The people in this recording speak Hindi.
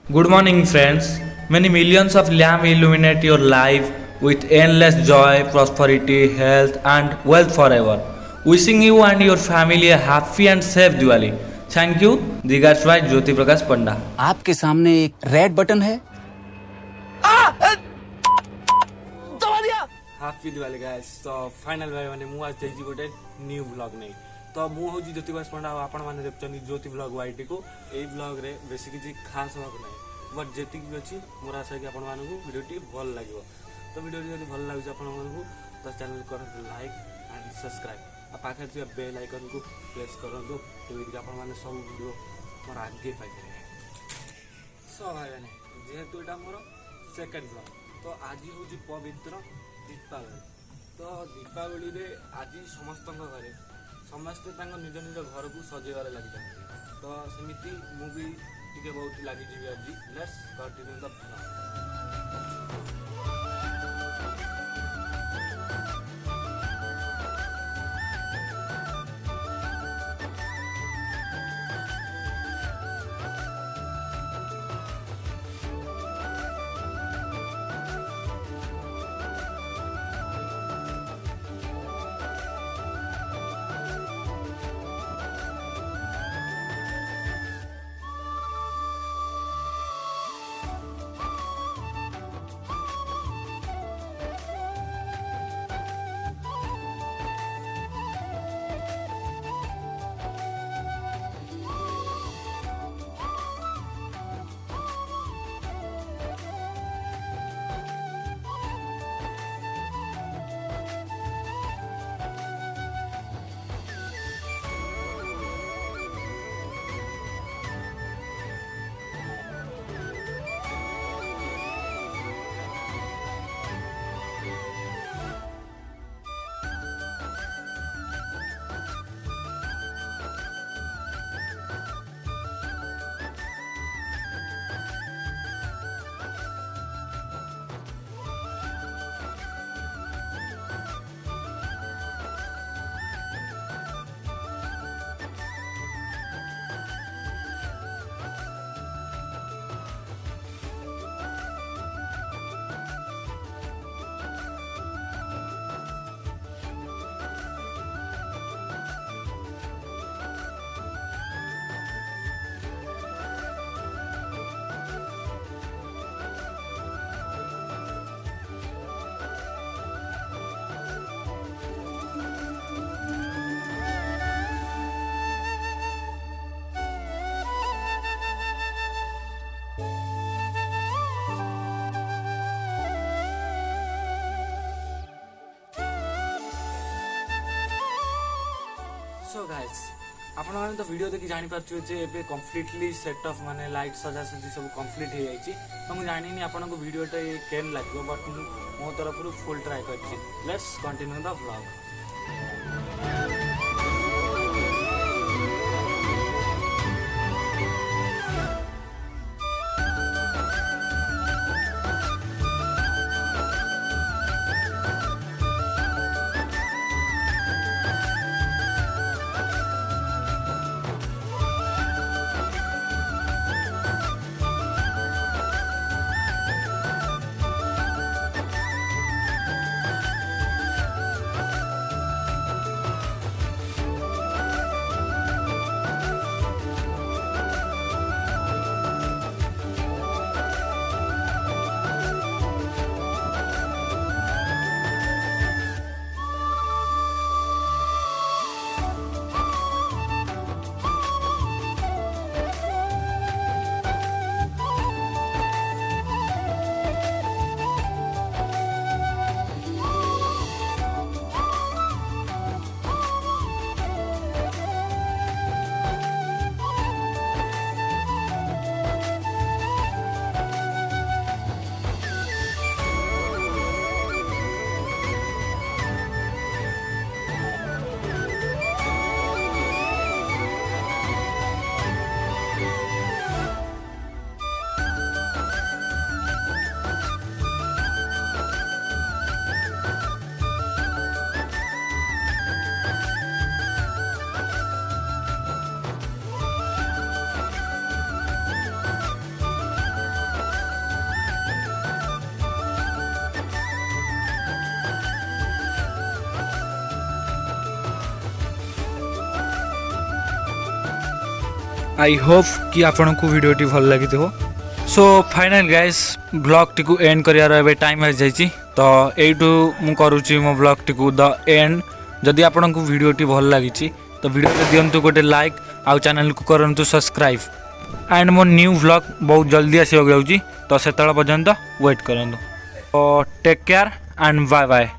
Good morning, friends. Many millions of lamps illuminate your life with endless joy, prosperity, health, and wealth forever. Wishing you and your family a happy and safe Diwali. Thank you, Digas by Jyoti Prakash Panda. आपके सामने एक रेड बटन है। Happy Diwali guys. तो फाइनल भाई मैंने मुझे आज चाहिए गोटे न्यू ब्लॉग नहीं तो मुझे ज्योति प्रकाश पंडा आपण मैंने देखते ज्योति ब्लॉग वाईटी को यही ब्लॉग रे बेस किसी खास हाँ ना बट जी भी अच्छी मोर आशा कि आपण मानक भिडियोटी भल लगे तो भिडियो जब भल लगे आपण मानक तो चैनल कर लाइक एंड सब्सक्राइब पाखे थी बेल आइकन को प्रेस करूँ जमीक आप सब भिडियो मोर आगे पाइपर। सो भाई मैंने जेहेतु यहाँ मोर सेकेंड ब्लॉग तो आज हूँ पवित्र दीपावली। तो दीपावली रे आज समस्त घरे समस्ते निज निज घर को सजेबार लगी तो सेमती मुझे टी बहुत लगी आज। Let's continue the blog. So guys आपण मैंने तो वीडियो देखि जानी पार्थिबे जे एबे कंप्लीटली सेट ऑफ माने लाइट सजा सजी सब कंप्लीट हो जाइछि। तो मु जानिनी आपन को वीडियोटा केन लागो बट मो तरफ फुल ट्राई करछि। Let's continue the vlog. I hope कि आपन को वीडियो टी भल लगी so final guys blog T को एंड करियार एबे टाइम हो जाइछि तो एइटू मु करूछि मो ब्लॉग टी को द एंड जदि आपन को वीडियो टी भल लागिछि तो वीडियो रे दियंतु गोटे लाइक आ चैनल को करंतु सब्सक्राइब एंड मो न्यू व्लॉग बहुत जल्दी आसी हो जाउछि तो सेतळ पर्यंत वेट करंतु तो take care and bye bye.